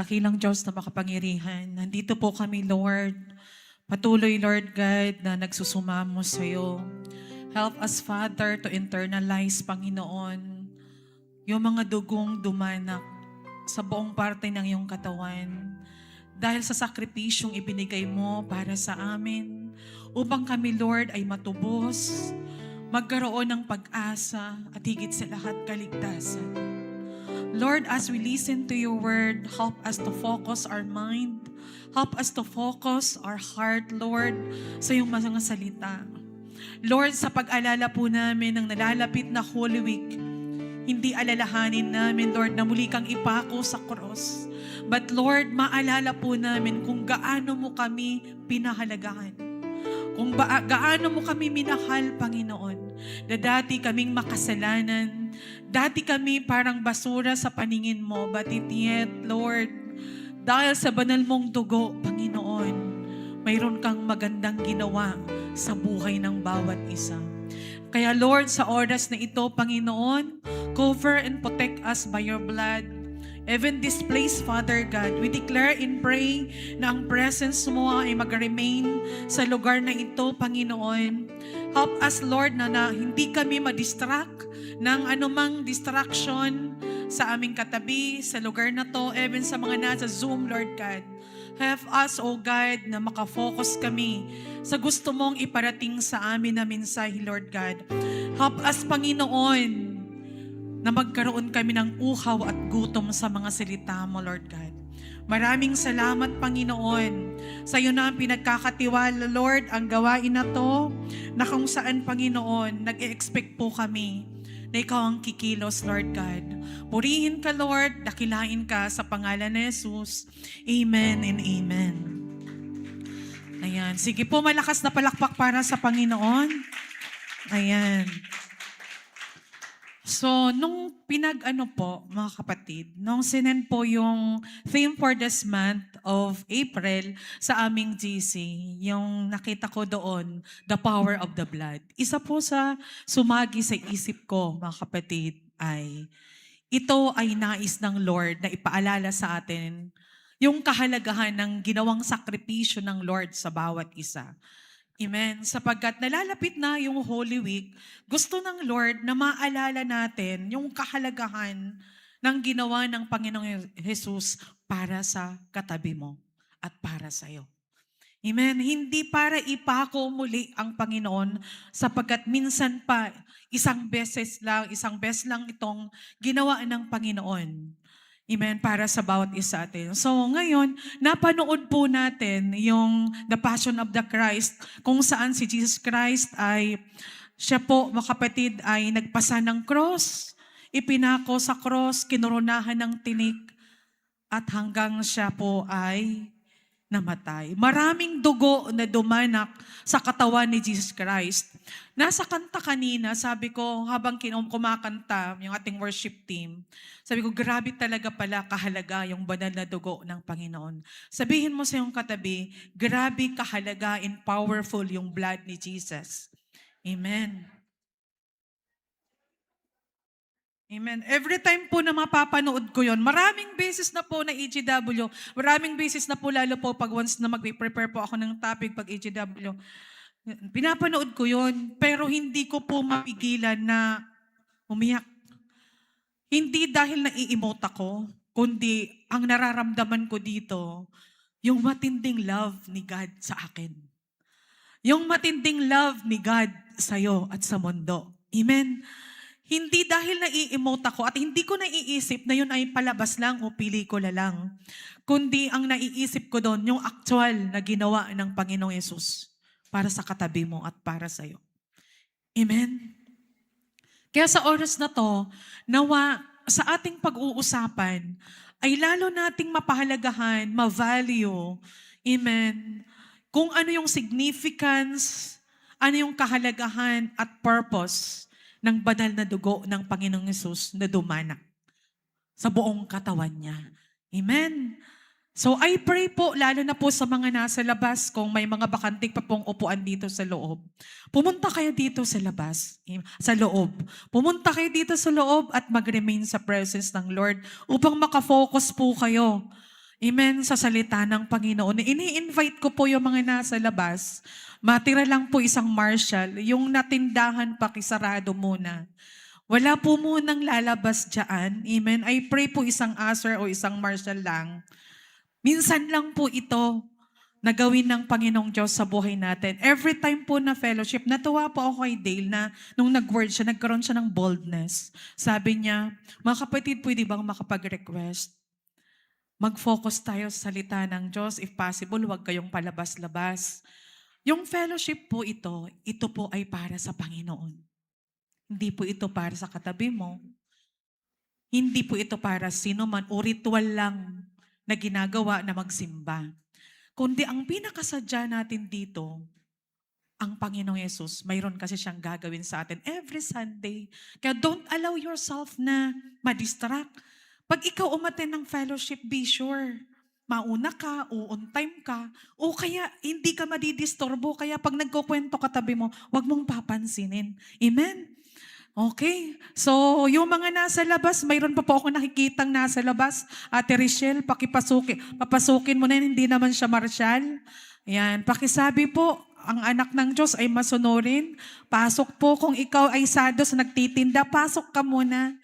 Dakilang Diyos na makapangyarihan, nandito po kami, Lord. Patuloy, Lord God, na nagsusumamo sa iyo. Help us, Father, to internalize, Panginoon, yung mga dugong dumanak sa buong parte ng iyong katawan. Dahil sa sakripisyong ibinigay mo para sa amin, upang kami, Lord, ay matubos, magkaroon ng pag-asa at higit sa lahat kaligtasan. Lord, as we listen to your word, help us to focus our mind. Help us to focus our heart, Lord, sa iyong mga salita. Lord, sa pag-alala po namin ng nalalapit na Holy Week, hindi alalahanin namin, Lord, na muli kang ipako sa cross. But Lord, maalala po namin kung gaano mo kami pinahalagahan. Kung gaano mo kami minahal, Panginoon, na dati kaming makasalanan, dati kami parang basura sa paningin mo, but yet, Lord, dahil sa banal mong dugo, Panginoon, mayroon kang magandang ginawa sa buhay ng bawat isa. Kaya Lord, sa oras na ito, Panginoon, cover and protect us by your blood. Even this place, Father God, we declare and pray na ang presence mo ay mag-remain sa lugar na ito, Panginoon. Help us, Lord, na hindi kami ma-distract ng anumang distraction sa aming katabi, sa lugar na to, even sa mga nasa Zoom, Lord God. Help us, O God, na makafocus kami sa gusto mong iparating sa amin na mensahe, Lord God. Help us, Panginoon, na magkaroon kami ng uhaw at gutom sa mga salita mo, Lord God. Maraming salamat, Panginoon. Sa iyo na ang pinagkakatiwala, Lord, ang gawain na to, na kung saan, Panginoon, nag-expect po kami na ikaw ang kikilos, Lord God. Purihin ka, Lord, dakilain ka sa pangalan ni Jesus. Amen and amen. Ayan. Sige po, malakas na palakpak para sa Panginoon. Ayan. So, nung mga kapatid, nung sinend po yung theme for this month of April sa aming GC, yung nakita ko doon, the power of the blood. Isa po sa sumagi sa isip ko, mga kapatid, ay ito ay nais ng Lord na ipaalala sa atin yung kahalagahan ng ginawang sakripisyo ng Lord sa bawat isa. Amen. Sapagkat nalalapit na yung Holy Week, gusto ng Lord na maalala natin yung kahalagahan ng ginawa ng Panginoong Jesus para sa katabi mo at para sa iyo. Amen. Hindi para ipako muli ang Panginoon sapagkat minsan pa isang beses lang itong ginawa ng Panginoon. Amen, para sa bawat isa atin. So ngayon, napanood po natin yung The Passion of the Christ, kung saan si Jesus Christ ay, siya po, mga kapatid, ay nagpasa ng cross, ipinako sa cross, kinurunahan ng tinik, at hanggang siya po ay namatay. Maraming dugo na dumanak sa katawan ni Jesus Christ. Nasa kanta kanina, sabi ko, habang kumakanta yung ating worship team, sabi ko, grabe talaga pala kahalaga yung banal na dugo ng Panginoon. Sabihin mo sa iyong katabi, grabe kahalaga and powerful yung blood ni Jesus. Amen. Amen. Every time po na mapapanood ko yon, maraming beses na po na EGW, maraming beses na po lalo po pag once na mag-prepare po ako ng topic pag EGW, pinapanood ko yon, pero hindi ko po mapigilan na umiyak. Hindi dahil nai-emote ako, kundi ang nararamdaman ko dito, yung matinding love ni God sa akin. Yung matinding love ni God sa'yo at sa mundo. Amen. Hindi dahil nai-emote ako at hindi ko naiisip na yun ay palabas lang o pelikula lang. Kundi ang naiisip ko doon, yung actual na ginawa ng Panginoong Yesus para sa katabi mo at para sa iyo. Amen? Kaya sa oras na to, nawa sa ating pag-uusapan, ay lalo nating mapahalagahan, ma-value, amen, kung ano yung significance, ano yung kahalagahan at purpose ng banal na dugo ng Panginoong Yesus na dumanak sa buong katawan niya. Amen. So I pray po, lalo na po sa mga nasa labas, kung may mga bakantik pa pong upuan dito sa loob, pumunta kayo dito sa labas, sa loob. Pumunta kayo dito sa loob at mag-remain sa presence ng Lord upang makafocus po kayo. Amen, sa salita ng Panginoon. Ini-invite ko po yung mga nasa labas. Matira lang po isang marshal, yung natindahan pakisarado muna. Wala po munang lalabas dyan. Amen. I pray po isang usher o isang marshal lang. Minsan lang po ito na gawin ng Panginoong Diyos sa buhay natin. Every time po na fellowship, natuwa po ako kay Dale na nung nag-word siya, nagkaroon siya ng boldness. Sabi niya, mga kapatid, pwede bang makapag-request? Mag-focus tayo sa salita ng Diyos. If possible, huwag kayong palabas-labas. Yung fellowship po ito po ay para sa Panginoon. Hindi po ito para sa katabi mo. Hindi po ito para sino man o ritual lang na ginagawa na magsimba. Kundi ang pinakasadya natin dito, ang Panginoong Yesus, mayroon kasi siyang gagawin sa atin every Sunday. Kaya don't allow yourself na madistract. Pag ikaw umattend ng fellowship, be sure, mauna ka, o on time ka, o kaya hindi ka madidisturbo. Kaya pag nagkukwento katabi mo, wag mong papansinin. Amen? Okay. So, yung mga nasa labas, mayroon pa po ako nakikitang nasa labas. Ate Richelle, papasukin mo na yun, hindi naman siya marshal. Ayan, pakisabi po, ang anak ng Diyos ay masunurin. Pasok po kung ikaw ay sados nagtitinda, pasok ka muna.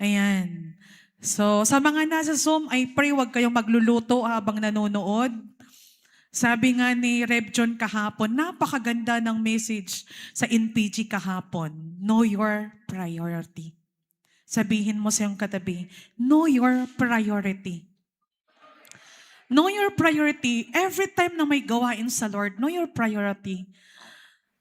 Ayan. So, sa mga nasa Zoom, I pray wag kayong magluluto habang nanonood. Sabi nga ni Rev John kahapon, napakaganda ng message sa NPG kahapon. Know your priority. Sabihin mo sa iyong katabi, know your priority. Know your priority. Every time na may gawain sa Lord, know your priority.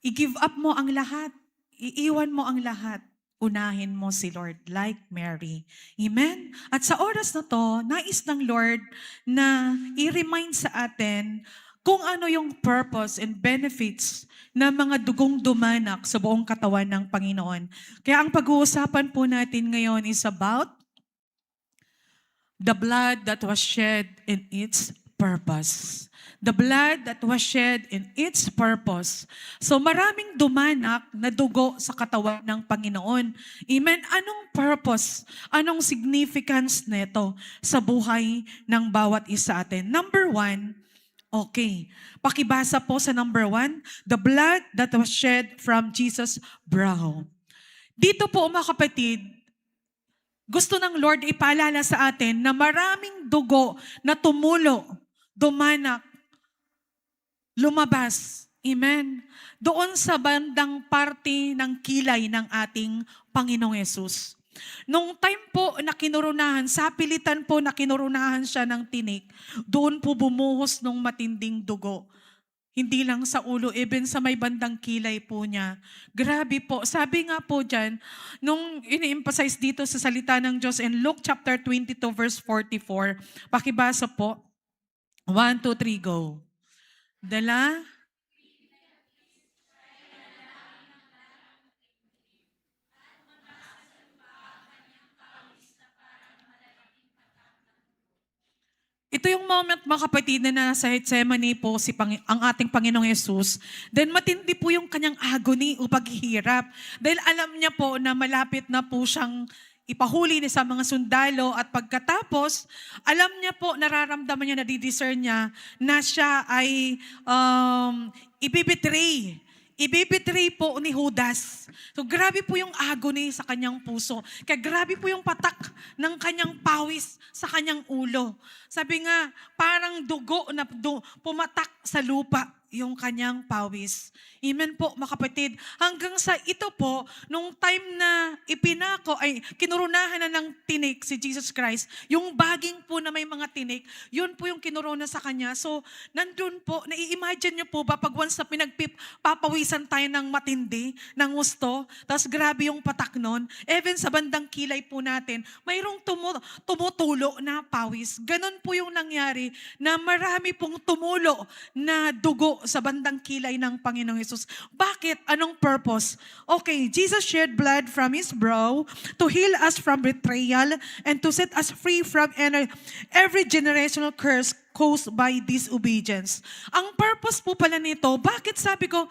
I-give up mo ang lahat. Iiwan mo ang lahat. Unahin mo si Lord like Mary. Amen? At sa oras na to, nais ng Lord na i-remind sa atin kung ano yung purpose and benefits ng mga dugong dumanak sa buong katawan ng Panginoon. Kaya ang pag-uusapan po natin ngayon is about the blood that was shed in its purpose. The blood that was shed in its purpose. So maraming dumanak na dugo sa katawan ng Panginoon. Amen? Anong purpose? Anong significance nito sa buhay ng bawat isa atin? Number 1, okay. Pakibasa po sa number 1, the blood that was shed from Jesus' brow. Dito po mga kapatid, gusto ng Lord ipaalala sa atin na maraming dugo na tumulo, dumanak, lumabas. Amen. Doon sa bandang parte ng kilay ng ating Panginoong Yesus. Nung time po na kinurunahan, sa pilitan po na kinurunahan siya ng tinik, doon po bumuhos nung matinding dugo. Hindi lang sa ulo, even sa may bandang kilay po niya. Grabe po. Sabi nga po dyan, nung ini-emphasize dito sa salita ng Diyos in Luke chapter 22 verse 44, pakibasa po. 1, 2, 3, go. Dala. Ito yung moment mga kapatid na nasa Gethsemane po ang ating Panginoong Yesus. Then matindi po yung kanyang agony o paghihirap. Dahil alam niya po na malapit na po siyang ipahuli ni sa mga sundalo at pagkatapos, alam niya po, nararamdaman niya, nadidiscern niya na siya ay ibibetray. Ibibetray po ni Judas. So grabe po yung agony sa kanyang puso. Kaya grabe po yung patak ng kanyang pawis sa kanyang ulo. Sabi nga, parang dugo na pumatak sa lupa yung kanyang pawis. Amen po, mga kapatid. Hanggang sa ito po, nung time na kinurunahan na ng tinik si Jesus Christ, yung baging po na may mga tinik, yun po yung kinuruna sa kanya. So, nandun po, nai-imagine nyo po ba, pag once na papawisan tayo ng matindi, ng gusto, tapos grabe yung patak nun, even sa bandang kilay po natin, mayroong tumutulo na pawis. Ganon po yung nangyari na marami pong tumulo na dugo sa bandang kilay ng Panginoong Hesus. Bakit? Anong purpose? Okay, Jesus shed blood from His brow to heal us from betrayal and to set us free from every generational curse caused by disobedience. Ang purpose po pala nito, bakit sabi ko,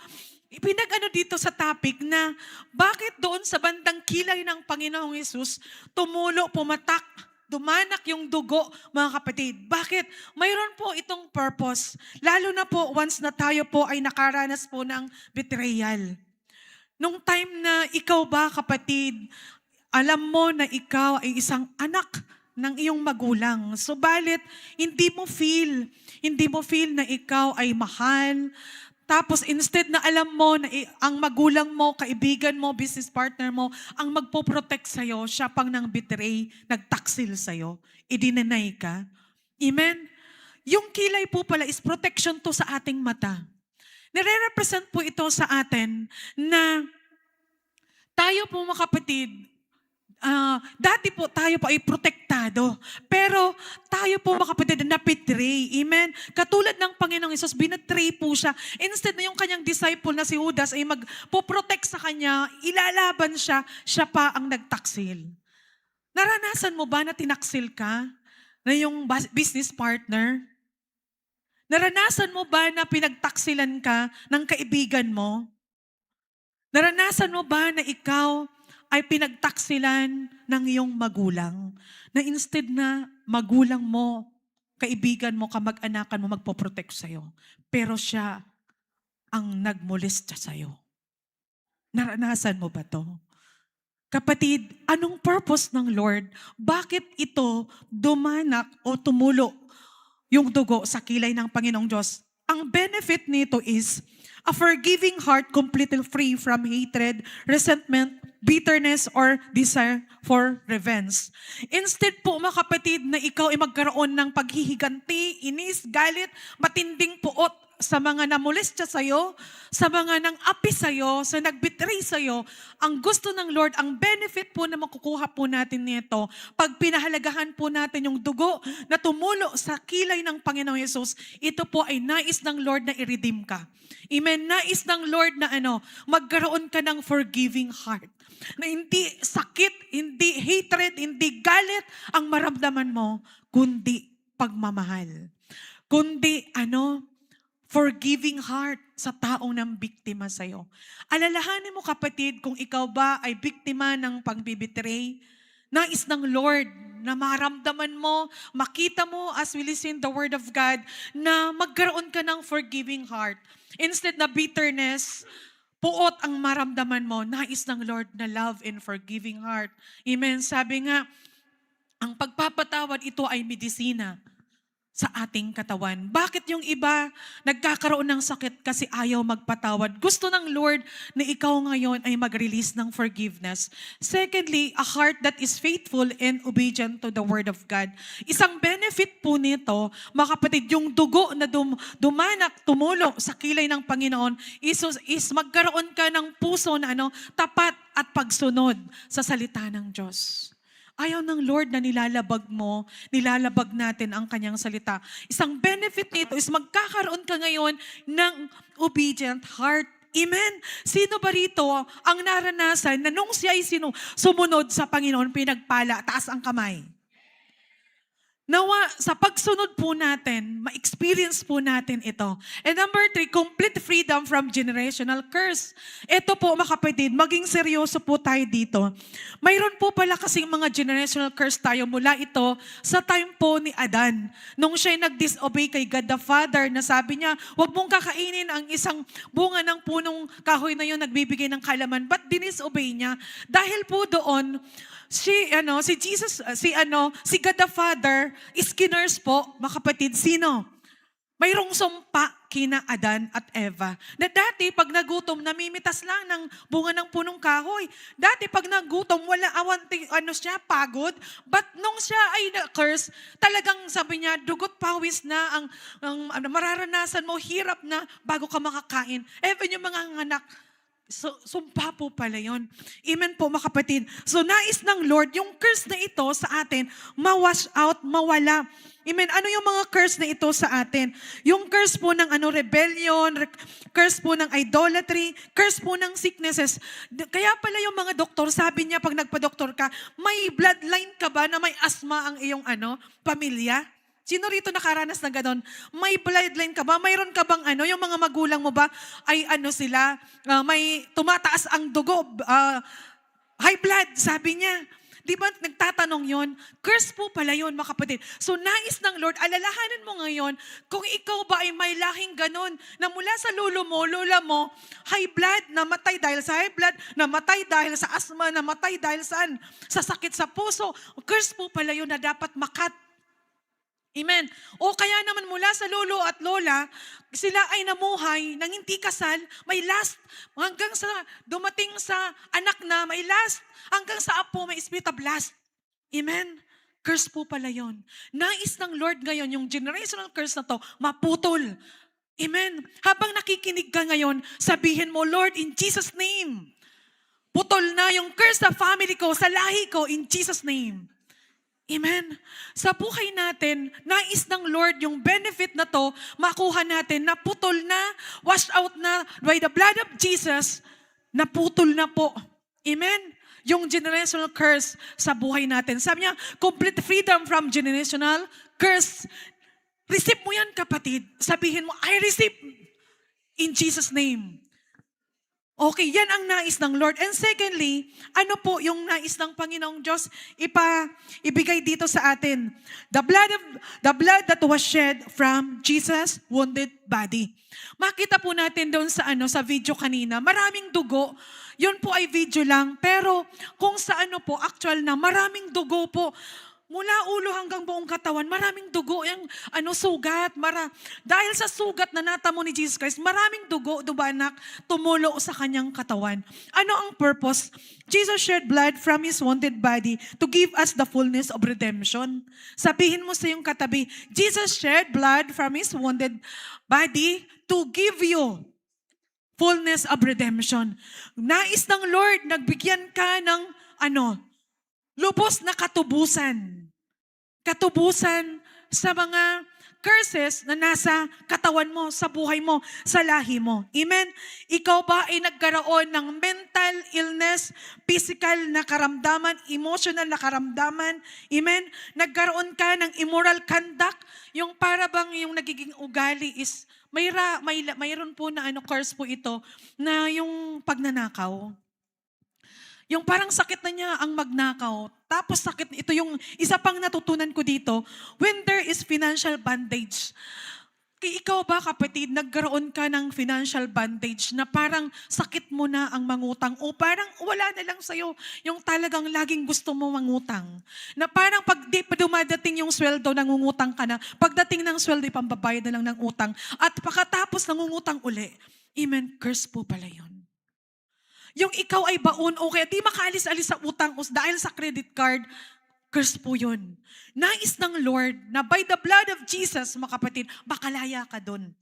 pinag-ano dito sa topic na bakit doon sa bandang kilay ng Panginoong Hesus, tumulo, pumatak dumanak yung dugo, mga kapatid. Bakit? Mayroon po itong purpose. Lalo na po once na tayo po ay nakaranas po ng betrayal. Nung time na ikaw ba, kapatid, alam mo na ikaw ay isang anak ng iyong magulang. Subalit, hindi mo feel na ikaw ay mahal. Tapos instead na alam mo na ang magulang mo, kaibigan mo, business partner mo, ang magpoprotect sa'yo, siya pang nang betray, nagtaksil sa'yo, idinenay ka. Amen? Yung kilay po pala is protection to sa ating mata. Nire-represent po ito sa atin na tayo po mga kapatid, dati po tayo po ay protektado. Pero tayo po mga kapatid na betray. Amen? Katulad ng Panginoong Hesus, binetray po siya. Instead na yung kanyang disciple na si Judas ay magpo-protect sa kanya, ilalaban siya, siya pa ang nagtaksil. Naranasan mo ba na tinaksil ka na yung business partner? Naranasan mo ba na pinagtaksilan ka ng kaibigan mo? Naranasan mo ba na ikaw ay pinagtaksilan ng iyong magulang? Na instead na magulang mo, kaibigan mo, kamag-anakan mo, magpoprotect sa'yo. Pero siya ang nagmolesta sa'yo. Naranasan mo ba to? Kapatid, anong purpose ng Lord? Bakit ito dumanak o tumulo yung dugo sa kilay ng Panginoong Diyos? Ang benefit nito is a forgiving heart completely free from hatred, resentment, bitterness, or desire for revenge. Instead po, mga kapatid, na ikaw ay magkaroon ng paghihiganti, inis, galit, matinding puot sa mga namolestya sa'yo, sa mga nang api sa'yo, sa nagbetray sa'yo, ang gusto ng Lord, ang benefit po na makukuha po natin nito, pag pinahalagahan po natin yung dugo na tumulo sa kilay ng Panginoong Hesus, ito po ay nais ng Lord na i-redeem ka. Amen. Nais ng Lord na magkaroon ka ng forgiving heart. Na hindi sakit, hindi hatred, hindi galit ang maramdaman mo, kundi pagmamahal. Kundi forgiving heart sa taong nang biktima sa'yo. Alalahanin mo kapatid, kung ikaw ba ay biktima ng pagbibitray, nais ng Lord na maramdaman mo, makita mo as we listen the Word of God, na magkaroon ka ng forgiving heart. Instead na bitterness, puot ang maramdaman mo, nais ng Lord na love and forgiving heart. Amen. Sabi nga, ang pagpapatawad ito ay medisina sa ating katawan. Bakit yung iba nagkakaroon ng sakit kasi ayaw magpatawad? Gusto ng Lord na ikaw ngayon ay mag-release ng forgiveness. Secondly, a heart that is faithful and obedient to the Word of God. Isang benefit po nito, mga kapatid, yung dugo na dumanak, tumulo sa kilay ng Panginoon is magkaroon ka ng puso na tapat at pagsunod sa salita ng Diyos. Ayaw ng Lord na nilalabag natin ang kanyang salita. Isang benefit nito is magkakaroon ka ngayon ng obedient heart. Amen? Sino ba rito ang naranasan na nung siya ay sumunod sa Panginoon, pinagpala, taas ang kamay? Nawa, sa pagsunod po natin, ma-experience po natin ito. And number 3, complete freedom from generational curse. Ito po mga kapatid, maging seryoso po tayo dito. Mayroon po pala kasing mga generational curse tayo mula ito sa time po ni Adan. Nung siya nag-disobey kay God the Father, na sabi niya, huwag mong kakainin ang isang bunga ng punong kahoy na yun nagbibigay ng kalaman. But dinisobey niya. Dahil po doon, si God the Father, iskiners po, mga kapatid, sino? Mayroong sumpa kina Adan at Eva. Na dati, pag nagutom, namimitas lang ng bunga ng punong kahoy. Dati, pag nagutom, wala pagod. But nung siya ay na-curse, talagang sabi niya, dugot pawis na ang mararanasan mo, hirap na bago ka makakain. Even yung mga anak, sumpa po pala yun. Amen po mga kapatid. So nais ng Lord, yung curse na ito sa atin, ma-wash out, mawala. Amen. Ano yung mga curse na ito sa atin? Yung curse po ng rebellion, curse po ng idolatry, curse po ng sicknesses. Kaya pala yung mga doktor, sabi niya pag nagpa-doktor ka, may bloodline ka ba na may asthma ang iyong pamilya? Sino rito nakaranas na gano'n? May bloodline ka ba? Mayroon ka bang yung mga magulang mo ba ay sila, may tumataas ang dugo, high blood, sabi niya. Di ba nagtatanong yon? Curse po pala yon, mga kapatid. So nais ng Lord, alalahanan mo ngayon, kung ikaw ba ay may lahing ganon, na mula sa lolo mo, lola mo, high blood, namatay dahil sa high blood, namatay dahil sa asthma, namatay dahil saan? Sa sakit sa puso. Curse po pala yun na dapat makat. Amen. O kaya naman mula sa lolo at lola, sila ay namuhay nang hindi kasal, may last. Hanggang sa dumating sa anak na, may last. Hanggang sa apo, may spirit of last. Amen. Curse po pala yun. Nais ng Lord ngayon, yung generational curse na to, maputol. Amen. Habang nakikinig ka ngayon, sabihin mo, Lord, in Jesus' name, putol na yung curse sa family ko, sa lahi ko, in Jesus' name. Amen. Sa buhay natin, nais ng Lord yung benefit na to, makuha natin, naputol na, washed out na, by the blood of Jesus, naputol na po. Amen. Yung generational curse sa buhay natin. Sabi niya, complete freedom from generational curse. Receive mo yan, kapatid. Sabihin mo, I receive in Jesus' name. Okay, yan ang nais ng Lord. And secondly, ano po yung nais ng Panginoong Diyos ibigay dito sa atin? The blood that was shed from Jesus' wounded body. Makita po natin doon sa video kanina, maraming dugo. Yun po ay video lang, pero kung sa actual na, maraming dugo po. Mula ulo hanggang buong katawan, maraming dugo, yung sugat. Dahil sa sugat na natamo ni Jesus Christ, maraming dugo, dubanak, tumulo sa kanyang katawan. Ano ang purpose? Jesus shed blood from His wounded body to give us the fullness of redemption. Sabihin mo sa iyong katabi, Jesus shed blood from His wounded body to give you fullness of redemption. Nais ng Lord, nagbigyan ka ng lubos na katubusan. Katubusan sa mga curses na nasa katawan mo, sa buhay mo, sa lahi mo. Amen? Ikaw ba ay nagkaroon ng mental illness, physical na karamdaman, emotional na karamdaman? Amen? Nagkaroon ka ng immoral conduct, yung para bang yung nagiging ugali is, mayroon po na curse po ito, na yung pagnanakaw. Yung parang sakit na niya ang magnakaw. Tapos sakit, ito yung isa pang natutunan ko dito, when there is financial bondage. Ikaw ba, kapatid, nagkaroon ka ng financial bondage na parang sakit mo na ang mangutang o parang wala na lang sa'yo yung talagang laging gusto mo mangutang. Na parang pag dumadating yung sweldo, nangungutang ka na. Pagdating ng sweldo, pambabayad na lang ng utang. At pagkatapos nangungutang uli. Amen. Curse po pala yun. Yung ikaw ay baon o kaya di makaalis-alis sa utang dahil sa credit card, curse po yun. Nais ng Lord na by the blood of Jesus, mga kapatid, makalaya ka dun.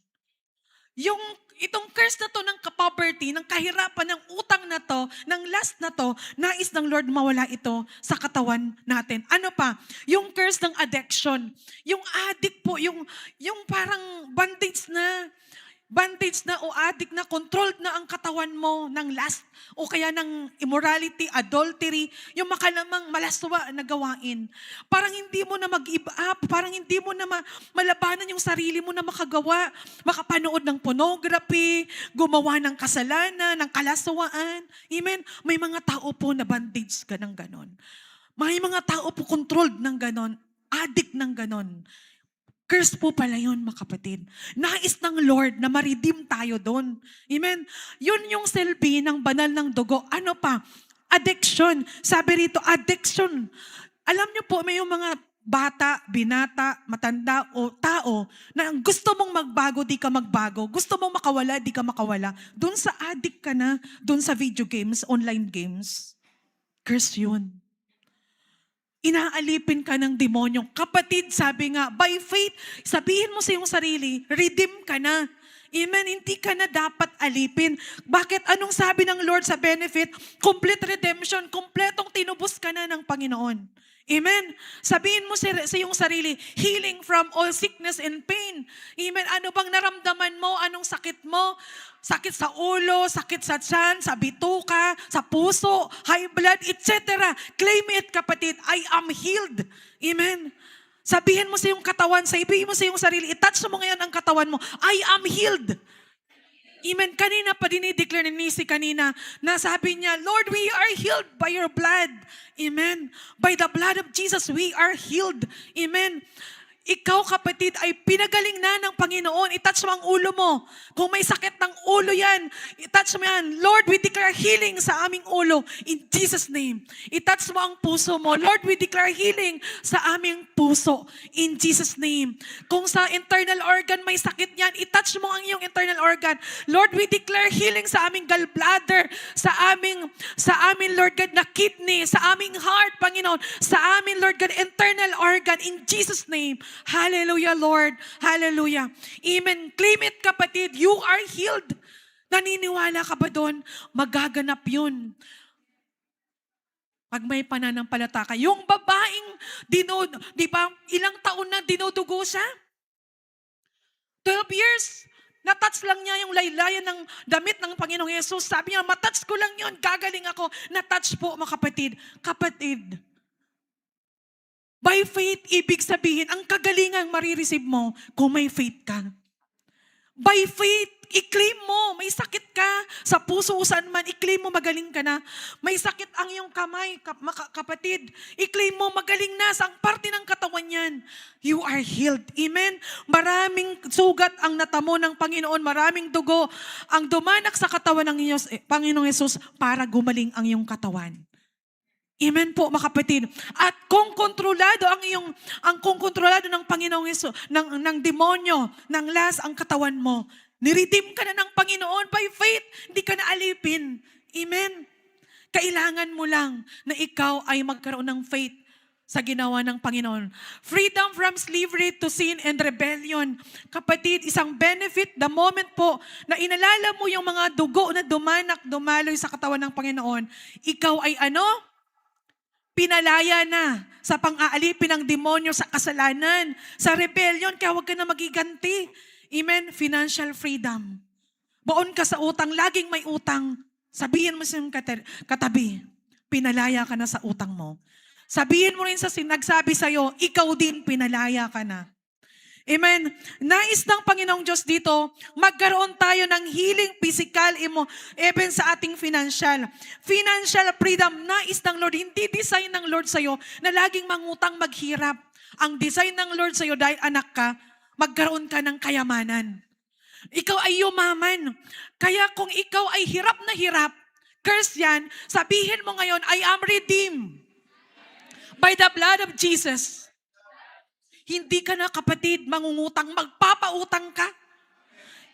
Itong curse na to ng poverty, ng kahirapan, ng utang na to, ng lust na to, nais ng Lord mawala ito sa katawan natin. Ano pa? Yung curse ng addiction. Yung addict po, yung parang bandage na o addict na, controlled na ang katawan mo ng lust o kaya ng immorality, adultery, yung makalamang malaswa na gawain. Parang hindi mo na mag-give up, parang hindi mo na malabanan yung sarili mo na makapanood ng pornography, gumawa ng kasalanan, ng kalaswaan. Amen? May mga tao po na bandage ka ng ganon. May mga tao po controlled ng ganon, addict ng ganon. Curse po pala yun, mga kapatid. Nais ng Lord na ma-redeem tayo doon. Amen? Yun yung silbi ng banal ng dugo. Ano pa? Addiction. Sabi rito, addiction. Alam niyo po, may yung mga bata, binata, matanda o tao na gusto mong magbago, di ka magbago. Gusto mong makawala, di ka makawala. Doon sa addict ka na, doon sa video games, online games. Curse yun. Inaalipin ka ng demonyo. Kapatid, sabi nga, by faith, sabihin mo sa iyong sarili, redeem ka na. Amen, hindi ka na dapat alipin. Bakit? Anong sabi ng Lord sa benefit? Complete redemption, kompletong tinubos ka na ng Panginoon. Amen. Sabihin mo sa iyong sarili, healing from all sickness and pain. Amen. Ano bang naramdaman mo? Anong sakit mo? Sakit sa ulo, sakit sa tiyan, sa bituka, sa puso, high blood, etc. Claim it, kapatid. I am healed. Amen. Sabihin mo sa iyong katawan, sabihin mo sa iyong sarili, itouch mo ngayon ang katawan mo. I am healed. Amen. Kanina pa dinideclare ni Nisi kanina na sabi niya, Lord, we are healed by your blood. Amen. By the blood of Jesus, we are healed. Amen. Ikaw, kapatid, ay pinagaling na ng Panginoon. I-touch mo ang ulo mo. Kung may sakit ng ulo yan, i-touch mo yan. Lord, we declare healing sa aming ulo in Jesus' name. I-touch mo ang puso mo. Lord, we declare healing sa aming puso in Jesus' name. Kung sa internal organ may sakit yan, i-touch mo ang iyong internal organ. Lord, we declare healing sa aming gallbladder, sa amin, Lord God, na kidney, sa aming heart, Panginoon, sa amin, Lord God, internal organ in Jesus' name. Hallelujah, Lord. Hallelujah. Amen. Claim it, kapatid. You are healed. Naniniwala ka ba doon? Magaganap yun. Pag may pananampalataya ka. Yung babaeng, di ba, ilang taon na dinudugo siya? 12 years. Natouch lang niya yung laylayan ng damit ng Panginoong Yesus. Sabi niya, matouch ko lang yun, gagaling ako. Natouch po, mga kapatid. Kapatid, by faith, ibig sabihin, ang kagalingang marireceive mo kung may faith ka. By faith, i-claim mo. May sakit ka sa puso, saan man, i-claim mo, magaling ka na. May sakit ang iyong kamay, kapatid. I-claim mo, magaling na. Sa parte ng katawan yan, you are healed. Amen? Maraming sugat ang natamo ng Panginoon. Maraming dugo ang dumanak sa katawan ng Panginoong Yesus para gumaling ang iyong katawan. Amen po, mga kapatid. At kung kontrolado kung kontrolado ng Panginoong Yesus, ng demonyo, ng las ang katawan mo, niredeem ka na ng Panginoon by faith, hindi ka na alipin. Amen. Kailangan mo lang na ikaw ay magkaroon ng faith sa ginawa ng Panginoon. Freedom from slavery to sin and rebellion. Kapatid, isang benefit the moment po na inalala mo yung mga dugo na dumaloy sa katawan ng Panginoon, ikaw ay pinalaya na sa pang-aalipin ng demonyo, sa kasalanan, sa rebellion, kaya huwag ka na magiganti. Amen? Financial freedom. Baon ka sa utang, laging may utang. Sabihin mo sa katabi, pinalaya ka na sa utang mo. Sabihin mo rin sa nagsabi sa'yo, ikaw din pinalaya ka na. Amen. Nais ng Panginoong Diyos dito, magkaroon tayo ng healing physical, even sa ating financial. Financial freedom, nais ng Lord. Hindi design ng Lord sa'yo na laging mangutang maghirap. Ang design ng Lord sa'yo dahil anak ka, magkaroon ka ng kayamanan. Ikaw ay yumaman. Kaya kung ikaw ay hirap na hirap, curse yan, sabihin mo ngayon, I am redeemed by the blood of Jesus. Hindi ka na, kapatid, mangungutang, magpapautang ka.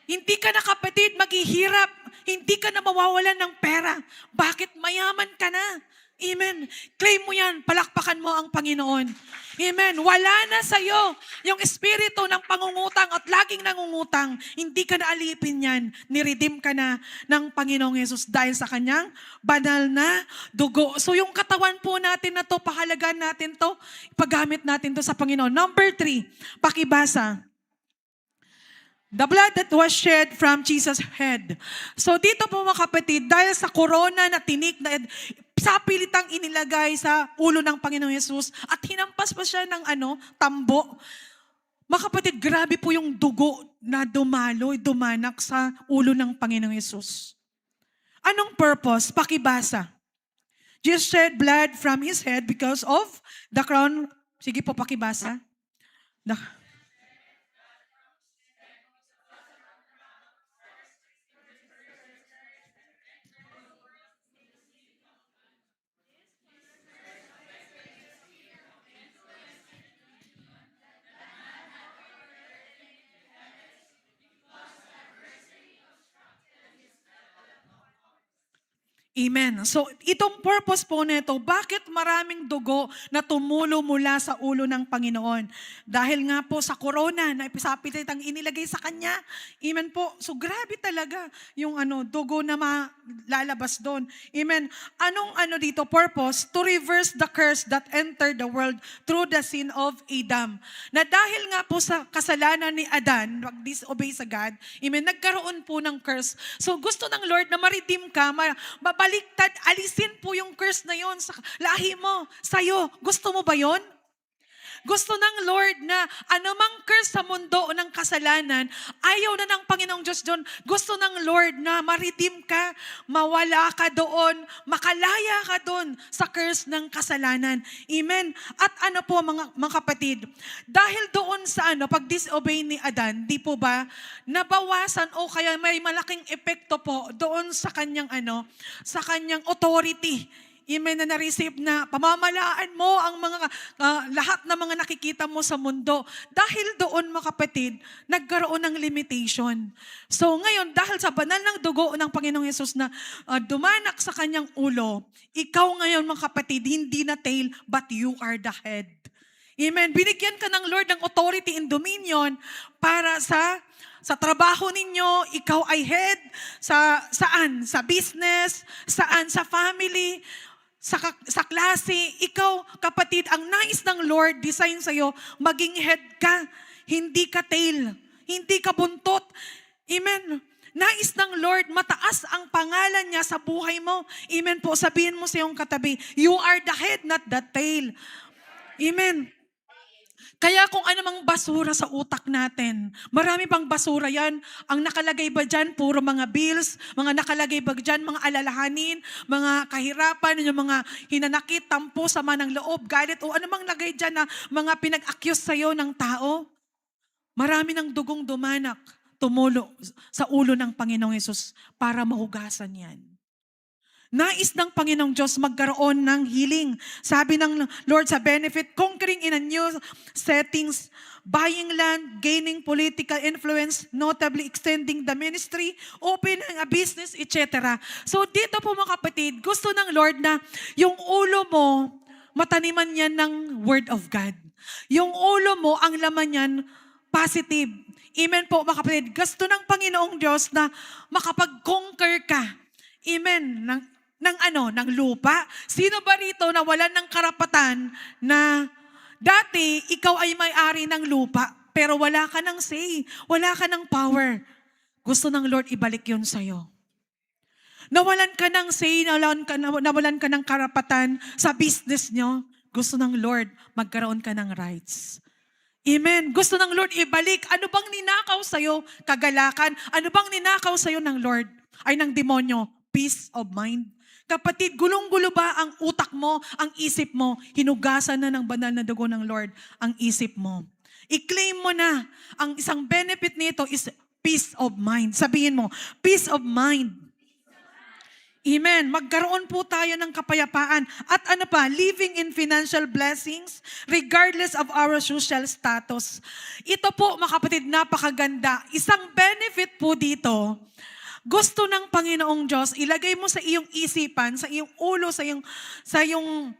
Hindi ka na, kapatid, maghihirap. Hindi ka na mawawalan ng pera. Bakit? Mayaman ka na. Amen. Claim mo yan. Palakpakan mo ang Panginoon. Amen. Wala na sa'yo yung espiritu ng pangungutang at laging nangungutang. Hindi ka na alipin yan. Niredeem ka na ng Panginoong Yesus dahil sa kanyang banal na dugo. So yung katawan po natin na to, pahalagan natin to, paggamit natin to sa Panginoon. Number 3, pakibasa. The blood that was shed from Jesus' head. So dito po, mga kapatid, dahil sa corona na tinik na sapilitang inilagay sa ulo ng Panginoong Yesus at hinampas pa siya ng tambo. Mga kapatid, grabe po yung dugo na dumanak sa ulo ng Panginoong Yesus. Anong purpose? Pakibasa. Jesus shed blood from His head because of the crown. Sige po, pakibasa. Amen. So, itong purpose po nito, bakit maraming dugo na tumulo mula sa ulo ng Panginoon? Dahil nga po sa corona na ipisapilit ang inilagay sa Kanya. Amen po. So, grabe talaga yung dugo na lalabas doon. Amen. Anong dito? Purpose? To reverse the curse that entered the world through the sin of Adam. Na dahil nga po sa kasalanan ni Adan, disobey sa God, amen, nagkaroon po ng curse. So, gusto ng Lord na ma-redeem ka, baliktad, alisin po yung curse na yon sa lahi mo, sa'yo. Gusto mo ba yon? Gusto ng Lord na anumang curse sa mundo o ng kasalanan, ayaw na ng Panginoong Diyos doon. Gusto ng Lord na ma-redeem ka, mawala ka doon, makalaya ka doon sa curse ng kasalanan. Amen. At ano po mga kapatid, dahil doon sa pag-disobey ni Adan, di po ba, nabawasan o kaya may malaking epekto po doon sa kanyang sa kanyang authority. Amen, na na-receive na pamamalaan mo ang mga lahat ng mga nakikita mo sa mundo. Dahil doon mga kapatid, nagkaroon ng limitation. So ngayon, dahil sa banal ng dugo ng Panginoong Hesus na dumanak sa kanyang ulo, ikaw ngayon mga kapatid, hindi na tail, but you are the head. Amen. Binigyan ka ng Lord ng authority and dominion para sa trabaho ninyo, ikaw ay head. Saan? Sa business, saan? Sa family, sa klase. Ikaw, kapatid, ang nais ng Lord, design sa'yo, maging head ka. Hindi ka tail. Hindi ka buntot. Amen. Nais ng Lord, mataas ang pangalan niya sa buhay mo. Amen po. Sabihin mo sa iyong katabi, you are the head, not the tail. Amen. Kaya kung anumang basura sa utak natin, marami pang basura yan. Ang nakalagay ba dyan, puro mga bills, mga nakalagay ba dyan, mga alalahanin, mga kahirapan, yung mga hinanakit, tampo, sama ng loob, galit, o anumang lagay dyan na mga pinag-accuse sa'yo ng tao. Marami ng dugong dumanak, tumulo sa ulo ng Panginoong Hesus para mahugasan yan. Nais ng Panginoong Diyos magkaroon ng healing. Sabi ng Lord sa benefit, conquering in a new settings, buying land, gaining political influence, notably extending the ministry, opening a business, etc. So dito po mga kapatid, gusto ng Lord na yung ulo mo, mataniman yan ng Word of God. Yung ulo mo, ang laman yan, positive. Amen po mga kapatid. Gusto ng Panginoong Diyos na makapag-conquer ka. Amen. Ng lupa. Sino ba rito na wala ng karapatan na dati ikaw ay may-ari ng lupa pero wala ka ng say, wala ka ng power. Gusto ng Lord ibalik yun sa'yo. Nawalan ka ng say, nawalan ka ng karapatan sa business nyo. Gusto ng Lord magkaroon ka ng rights. Amen. Gusto ng Lord ibalik. Ano bang ninakaw sa'yo? Kagalakan. Ano bang ninakaw sa'yo ng Lord? Ay ng demonyo? Peace of mind. Kapatid, gulong-gulo ba ang utak mo, ang isip mo? Hinugasan na ng banal na dugo ng Lord ang isip mo. I-claim mo na. Ang isang benefit nito is peace of mind. Sabihin mo, peace of mind. Amen. Magkaroon po tayo ng kapayapaan. At living in financial blessings regardless of our social status. Ito po, mga kapatid, napakaganda. Isang benefit po dito, gusto ng Panginoong Diyos, ilagay mo sa iyong isipan, sa iyong ulo, sa iyong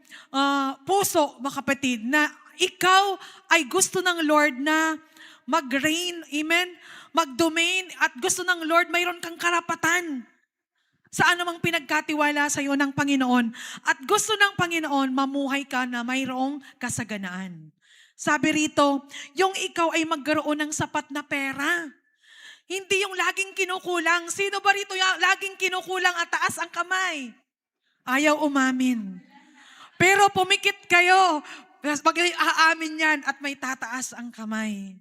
puso, mga kapatid, na ikaw ay gusto ng Lord na mag-reign, amen, mag-domain, at gusto ng Lord, mayroon kang karapatan sa anumang pinagkatiwala sa iyo ng Panginoon. At gusto ng Panginoon, mamuhay ka na mayroong kasaganaan. Sabi rito, yung ikaw ay magkaroon ng sapat na pera. Hindi yung laging kinukulang. Sino ba rito yung laging kinukulang at taas ang kamay? Ayaw umamin. Pero pumikit kayo. Pag aamin yan at may tataas ang kamay.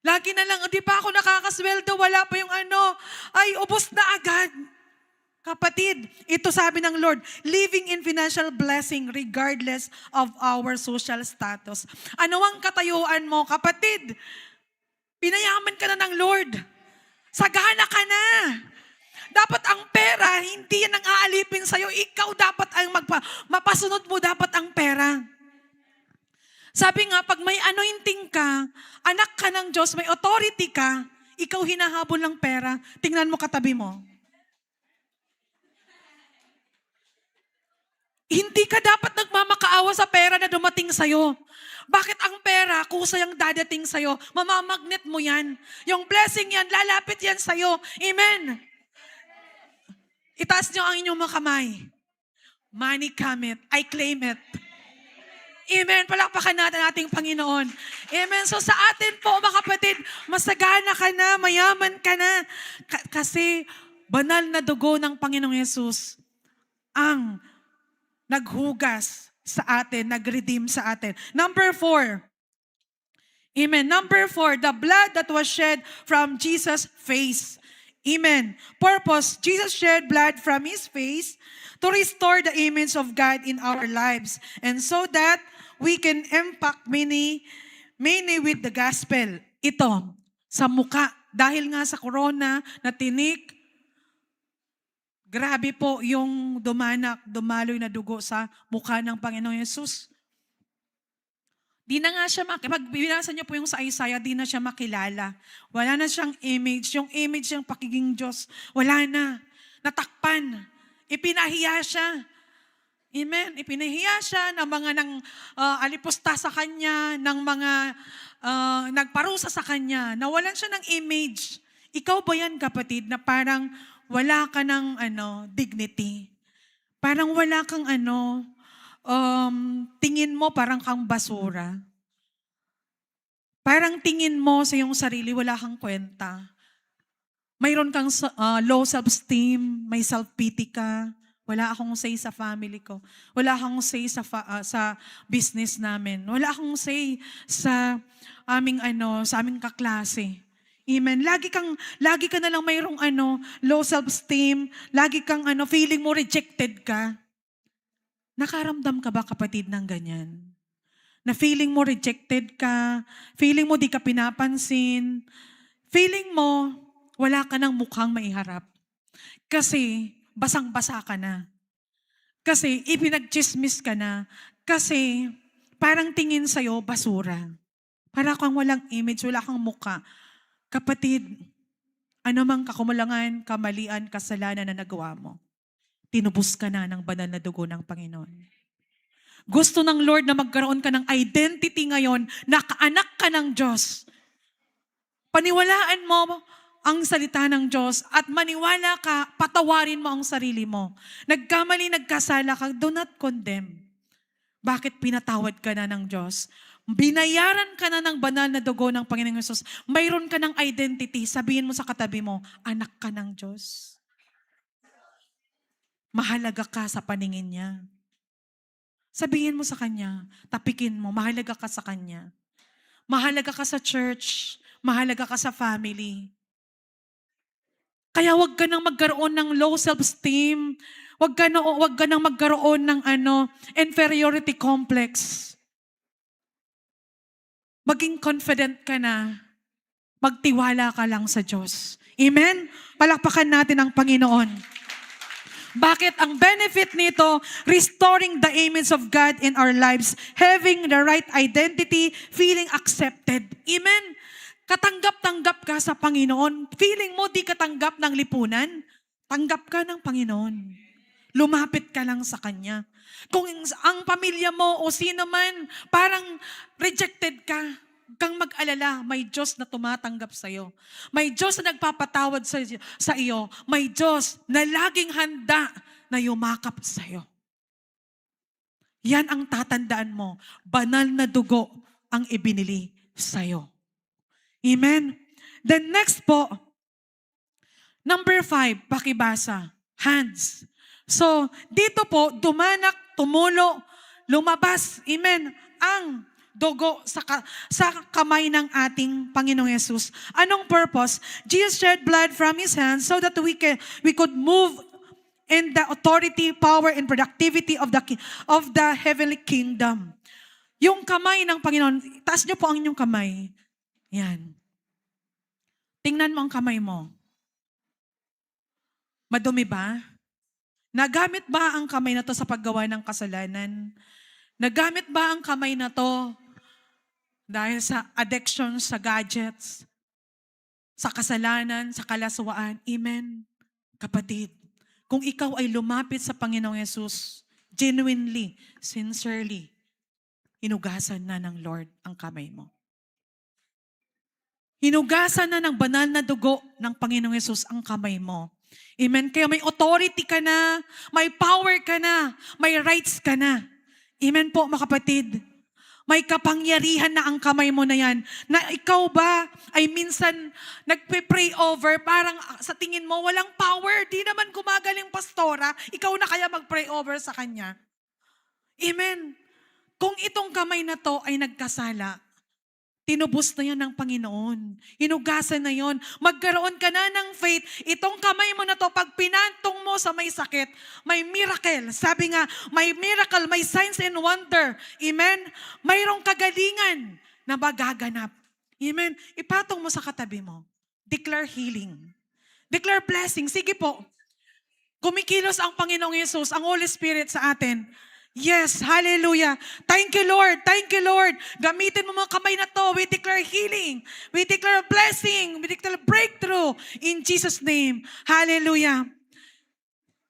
Lagi na lang, di pa ako nakakasweldo, wala pa yung ay ubos na agad. Kapatid, ito sabi ng Lord, living in financial blessing regardless of our social status. Ano ang katayuan mo, kapatid? Pinayaman ka na ng Lord. Sagana ka na. Dapat ang pera, hindi yan ang aalipin sa'yo. Ikaw dapat ang mapasunod mo dapat ang pera. Sabi nga, pag may anointing ka, anak ka ng Diyos, may authority ka, ikaw hinahabol ng pera. Tingnan mo katabi mo. Hindi ka dapat nagmamakaawa sa pera na dumating sa'yo. Bakit ang pera, kusay ang dadating sa'yo? Mamamagnet mo yan. Yung blessing yan, lalapit yan sa'yo. Amen. Itaas niyo ang inyong mga kamay. Money cometh, I claim it. Amen. Palakpakan natin ating Panginoon. Amen. So sa atin po, mga kapatid, masagana ka na, mayaman ka na. Kasi banal na dugo ng Panginoong Yesus ang naghugas sa atin, nag-redeem sa atin. Number 4. Amen. Number 4, the blood that was shed from Jesus' face. Amen. Purpose, Jesus shed blood from His face to restore the image of God in our lives. And so that we can impact many with the gospel. Ito, sa muka. Dahil nga sa corona na tinik, grabe po yung dumaloy na dugo sa mukha ng Panginoong Yesus. Di na nga siya, pag binasa niyo po yung sa Isaiah, di na siya makilala. Wala na siyang image. Yung image ng pakiging Diyos, wala na. Natakpan. Ipinahiya siya. Amen. Ipinahiya siya ng mga alipusta sa kanya, ng mga nagparusa sa kanya. Nawalan siya ng image. Ikaw ba yan, kapatid, na parang wala ka ng dignity? Parang wala kang tingin mo parang kang basura. Parang tingin mo sa iyong sarili, wala kang kwenta. Mayroon kang low self-esteem, may self-pity ka. Wala akong say sa family ko. Wala akong say sa business namin. Wala akong say sa aming kaklase. Amen. Lagi ka na lang mayroong low self-esteem, lagi kang feeling mo rejected ka. Nakaramdam ka ba, kapatid, ng ganyan? Na feeling mo rejected ka, feeling mo di ka pinapansin, feeling mo wala ka ng mukhang maiharap. Kasi basang-basa ka na. Kasi ipinag-chismis ka na. Kasi parang tingin sa'yo basura. Para kang walang image, wala kang mukha. Kapatid, anumang kakumulangan, kamalian, kasalanan na nagawa mo, tinubos ka na ng banal na dugo ng Panginoon. Gusto ng Lord na magkaroon ka ng identity ngayon na kaanak ka ng Diyos. Paniwalaan mo ang salita ng Diyos at maniwala ka, patawarin mo ang sarili mo. Nagkamali, nagkasala ka, do not condemn. Bakit pinatawad ka na ng Diyos? Binayaran ka na ng banal na dugo ng Panginoong Yesus. Mayroon ka ng identity. Sabihin mo sa katabi mo, anak ka ng Diyos. Mahalaga ka sa paningin niya. Sabihin mo sa Kanya, tapikin mo, mahalaga ka sa Kanya. Mahalaga ka sa church. Mahalaga ka sa family. Kaya wag ka nang magkaroon ng low self-esteem. Wag ka nang magkaroon ng inferiority complex. Maging confident ka na. Magtiwala ka lang sa Diyos. Amen? Palakpakan natin ang Panginoon. Bakit? Ang benefit nito, restoring the image of God in our lives, having the right identity, feeling accepted. Amen? Katanggap-tanggap ka sa Panginoon. Feeling mo di katanggap ng lipunan? Tanggap ka ng Panginoon. Lumapit ka lang sa Kanya. Kung ang pamilya mo o sino man, parang rejected ka, kang mag-alala, may Diyos na tumatanggap sa iyo. May Diyos na nagpapatawad sa iyo. May Diyos na laging handa na yumakap sa iyo. Yan ang tatandaan mo. Banal na dugo ang ibinili sa iyo. Amen? Then next po, number 5, pakibasa, hands. So, dito po, dumanak, tumulo, lumabas, amen, ang dugo sa kamay ng ating Panginoong Yesus. Anong purpose? Jesus shed blood from His hands so that we could move in the authority, power, and productivity of the heavenly kingdom. Yung kamay ng Panginoon, taas niyo po ang inyong kamay. Yan. Tingnan mo ang kamay mo. Madumi ba? Nagamit ba ang kamay na to sa paggawa ng kasalanan? Nagamit ba ang kamay na to dahil sa addiction, sa gadgets, sa kasalanan, sa kalaswaan? Amen. Kapatid, kung ikaw ay lumapit sa Panginoong Yesus, genuinely, sincerely, hinugasan na ng Lord ang kamay mo. Hinugasan na ng banal na dugo ng Panginoong Yesus ang kamay mo. Amen? Kaya may authority ka na, may power ka na, may rights ka na. Amen po, mga kapatid. May kapangyarihan na ang kamay mo na yan. Na ikaw ba ay minsan nagpe-pray over, parang sa tingin mo walang power, di naman gumagaling pastora, ikaw na kaya mag-pray over sa kanya. Amen. Kung itong kamay na to ay nagkasala, tinubos na yan ng Panginoon. Hinugasan na yon. Magkaroon ka na ng faith. Itong kamay mo na to, pag pinantong mo sa may sakit, may miracle. Sabi nga, may miracle, may signs and wonder. Amen? Mayroong kagalingan na magaganap. Amen? Ipatong mo sa katabi mo. Declare healing. Declare blessing. Sige po. Kumikilos ang Panginoong Yesus, ang Holy Spirit sa atin. Yes, hallelujah. Thank you, Lord. Thank you, Lord. Gamitin mo mga kamay na to. We declare healing. We declare blessing. We declare breakthrough. In Jesus' name. Hallelujah.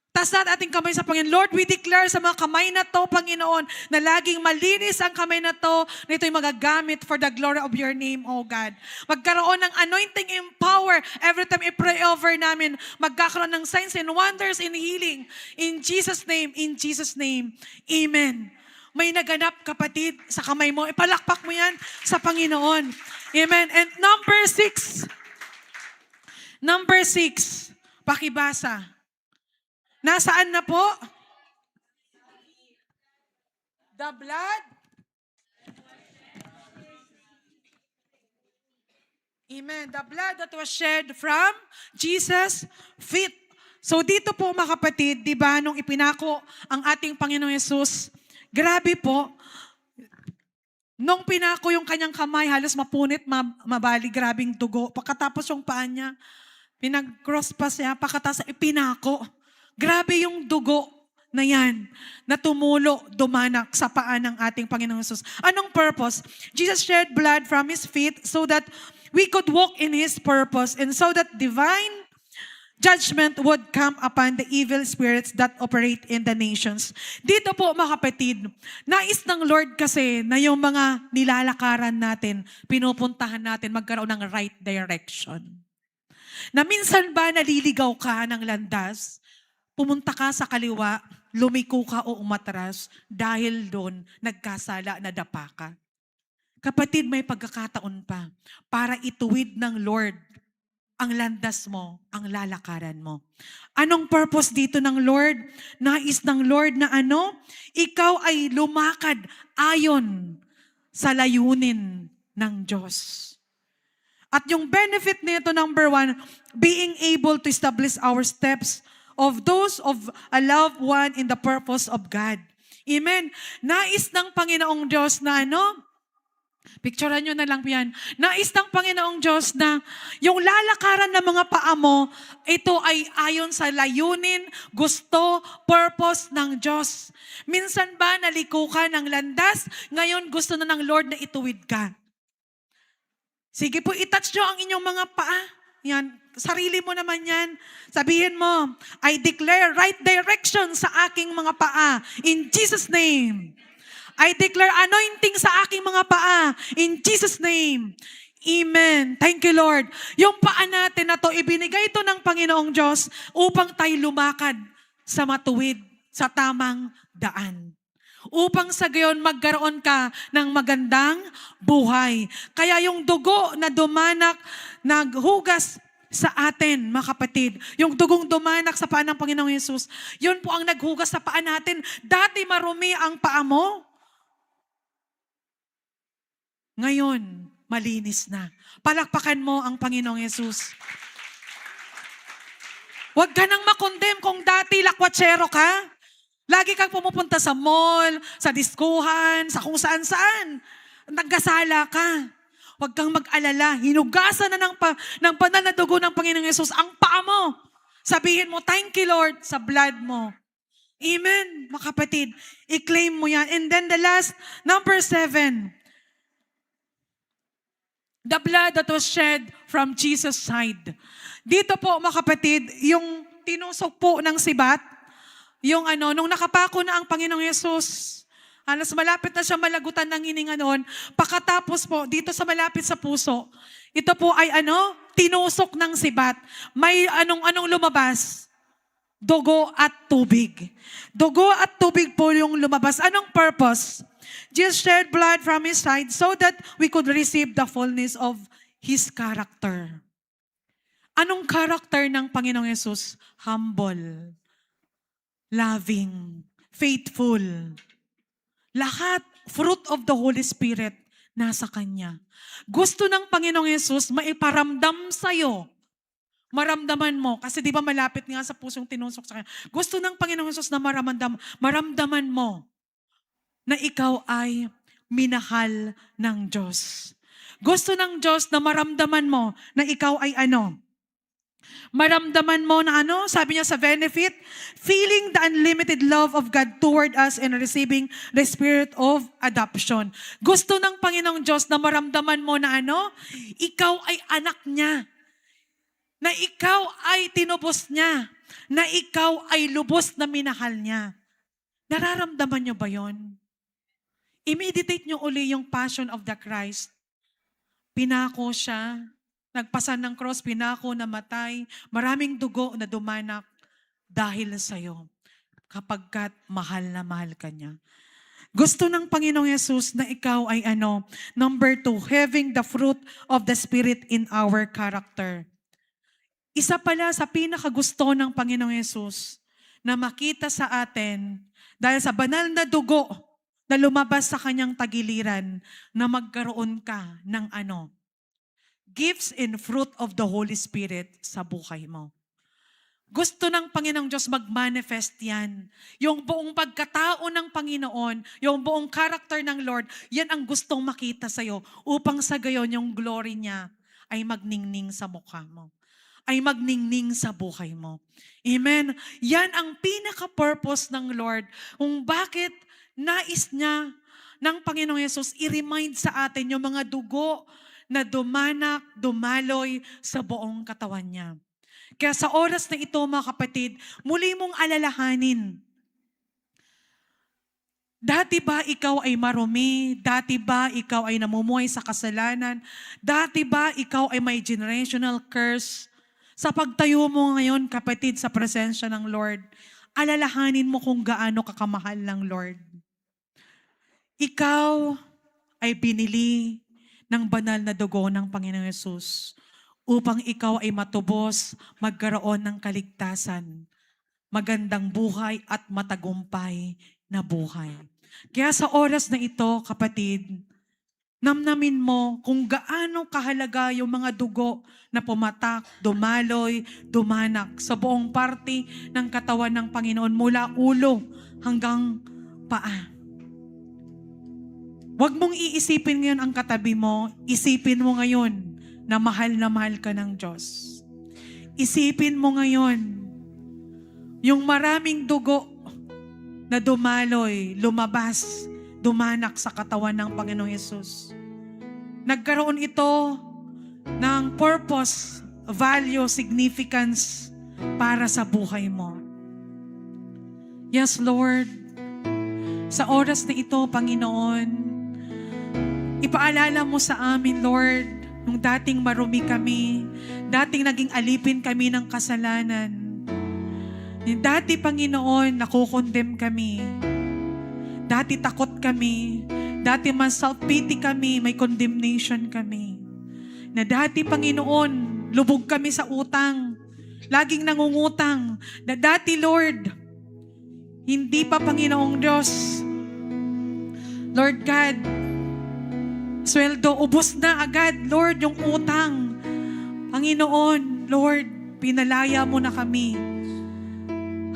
Taas natin ating kamay sa Panginoon. Lord, we declare sa mga kamay na to, Panginoon, na laging malinis ang kamay na to, na ito'y magagamit for the glory of your name, O God. Magkaroon ng anointing and power every time i-pray over namin. Magkakaroon ng signs and wonders in healing. In Jesus' name, in Jesus' name. Amen. May naganap, kapatid, sa kamay mo. Ipalakpak mo yan sa Panginoon. Amen. And number 6. Number 6. Pakibasa. Nasaan na po? The blood. Amen. The blood that was shed from Jesus' feet. So dito po mga kapatid, di ba, nung ipinako ang ating Panginoong Yesus, grabe po, nung pinako yung kanyang kamay, halos mapunit, mabali, grabing dugo. Pagkatapos yung paa niya, pinag-cross pa siya, pagkatapos ipinako. Grabe yung dugo na yan, na tumulo, dumanak sa paa ng ating Panginoong Yesus. Anong purpose? Jesus shed blood from His feet so that we could walk in His purpose and so that divine judgment would come upon the evil spirits that operate in the nations. Dito po mga kapatid, nais ng Lord kasi na yung mga nilalakaran natin, pinupuntahan natin, magkaroon ng right direction. Na minsan ba naliligaw ka ng landas? Pumunta ka sa kaliwa, lumiko ka o umatras, dahil doon nagkasala na dapa ka. Kapatid, may pagkakataon pa para ituwid ng Lord ang landas mo, ang lalakaran mo. Anong purpose dito ng Lord? Nais ng Lord na ikaw ay lumakad ayon sa layunin ng Diyos. At yung benefit nito, number 1, being able to establish our steps of those of a loved one in the purpose of God. Amen. Nais ng Panginoong Diyos na picturean nyo na lang yan. Nais ng Panginoong Diyos na yung lalakaran ng mga paa mo, ito ay ayon sa layunin, gusto, purpose ng Diyos. Minsan ba naliko ka ng landas, ngayon gusto na ng Lord na ituwid ka. Sige po, itouch nyo ang inyong mga paa. Yan, sarili mo naman yan. Sabihin mo, I declare right direction sa aking mga paa. In Jesus' name. I declare anointing sa aking mga paa. In Jesus' name. Amen. Thank you, Lord. Yung paa natin na to, ibinigay ito ng Panginoong Diyos upang tayo lumakad sa matuwid, sa tamang daan. Upang sa gayon magkaroon ka ng magandang buhay. Kaya yung dugo na dumanak, naghugas sa atin, mga kapatid. Yung dugong dumanak sa paa ng Panginoong Yesus, yun po ang naghugas sa paa natin. Dati marumi ang paa mo. Ngayon, malinis na. Palakpakan mo ang Panginoong Yesus. Huwag ka nang makondem kung dati lakwatsero ka. Lagi kang pumupunta sa mall, sa diskuhan, sa kung saan-saan. Nagkasala ka. Huwag kang mag-alala. Hinugasan na ng banal na dugo ng Panginoong Yesus ang paa mo. Sabihin mo, thank you Lord, sa blood mo. Amen, mga kapatid. I-claim mo yan. And then the last, number 7. The blood that was shed from Jesus' side. Dito po, mga kapatid, yung tinusok po ng sibat, yung nung nakapako na ang Panginoong Yesus, halos malapit na siya malagutan ng hininga noon, pagkatapos po, dito sa malapit sa puso, ito po ay tinusok ng sibat. May anong lumabas? Dugo at tubig. Dugo at tubig po yung lumabas. Anong purpose? Jesus shed blood from His side so that we could receive the fullness of His character. Anong character ng Panginoong Yesus? Humble, loving, faithful, Lahat, fruit of the Holy Spirit, nasa Kanya. Gusto ng Panginoong Yesus maiparamdam sa'yo. Maramdaman mo. Kasi di ba malapit nga sa pusong tinusok sa Kanya. Gusto ng Panginoong Yesus na maramdaman mo na ikaw ay minahal ng Diyos. Gusto ng Diyos na maramdaman mo na ikaw ay ano? Maramdaman mo na ano? Sabi niya sa benefit, feeling the unlimited love of God toward us and receiving the spirit of adoption. Gusto ng Panginoong Diyos na maramdaman mo na ano? Ikaw ay anak niya. Na ikaw ay tinubos niya. Na ikaw ay lubos na minahal niya. Nararamdaman niyo ba yon? I-meditate niyo uli yung Passion of the Christ. Pinako siya. Nagpasan ng cross, pinako, namatay, maraming dugo na dumanak dahil sa'yo, kapagkat mahal na mahal ka niya. Gusto ng Panginoong Yesus na ikaw ay ano? Number 2, having the fruit of the Spirit in our character. Isa pala sa pinakagusto ng Panginoong Yesus na makita sa atin dahil sa banal na dugo na lumabas sa kanyang tagiliran na magkaroon ka ng ano? Gifts and fruit of the Holy Spirit sa buhay mo. Gusto ng Panginoong Diyos mag-manifest yan. Yung buong pagkatao ng Panginoon, yung buong character ng Lord, yan ang gustong makita sa'yo upang sa gayon yung glory niya ay magningning sa mukha mo. Ay magningning sa buhay mo. Amen? Yan ang pinaka-purpose ng Lord kung bakit nais niya ng Panginoong Yesus i-remind sa atin yung mga dugo na dumanak, dumaloy sa buong katawan niya. Kaya sa oras na ito, mga kapatid, muli mong alalahanin. Dati ba ikaw ay marumi? Dati ba ikaw ay namumuhay sa kasalanan? Dati ba ikaw ay may generational curse? Sa pagtayo mo ngayon, kapatid, sa presensya ng Lord, alalahanin mo kung gaano kakamahal ng Lord. Ikaw ay binili ng banal na dugo ng Panginoong Yesus upang ikaw ay matubos, magkaroon ng kaligtasan, magandang buhay at matagumpay na buhay. Kaya sa oras na ito, kapatid, namnamin mo kung gaano kahalaga yung mga dugo na pumatak, dumaloy, dumanak sa buong parte ng katawan ng Panginoon mula ulo hanggang paa. Huwag mong iisipin ngayon ang katabi mo, isipin mo ngayon na mahal ka ng Diyos. Isipin mo ngayon yung maraming dugo na dumaloy, lumabas, dumanak sa katawan ng Panginoong Yesus. Nagkaroon ito ng purpose, value, significance para sa buhay mo. Yes, Lord. Sa oras na ito, Panginoon, ipaalala mo sa amin, Lord, nung dating marumi kami, dating naging alipin kami ng kasalanan. Dati, Panginoon, nakukondem kami. Dati takot kami. Dati man self-pity kami, may condemnation kami. Na dati, Panginoon, lubog kami sa utang. Laging nangungutang. Na dati, Lord, hindi pa, Panginoong Diyos. Lord God, sweldo, ubos na agad, Lord, yung utang. Panginoon, Lord, pinalaya mo na kami.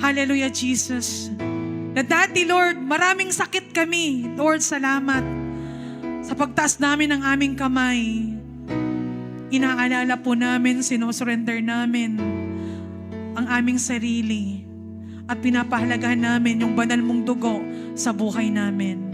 Hallelujah, Jesus. Na dati, Lord, maraming sakit kami. Lord, salamat. Sa pagtaas namin ng aming kamay, inaalala po namin, sinusurrender namin ang aming sarili at pinapahalagahan namin yung banal mong dugo sa buhay namin.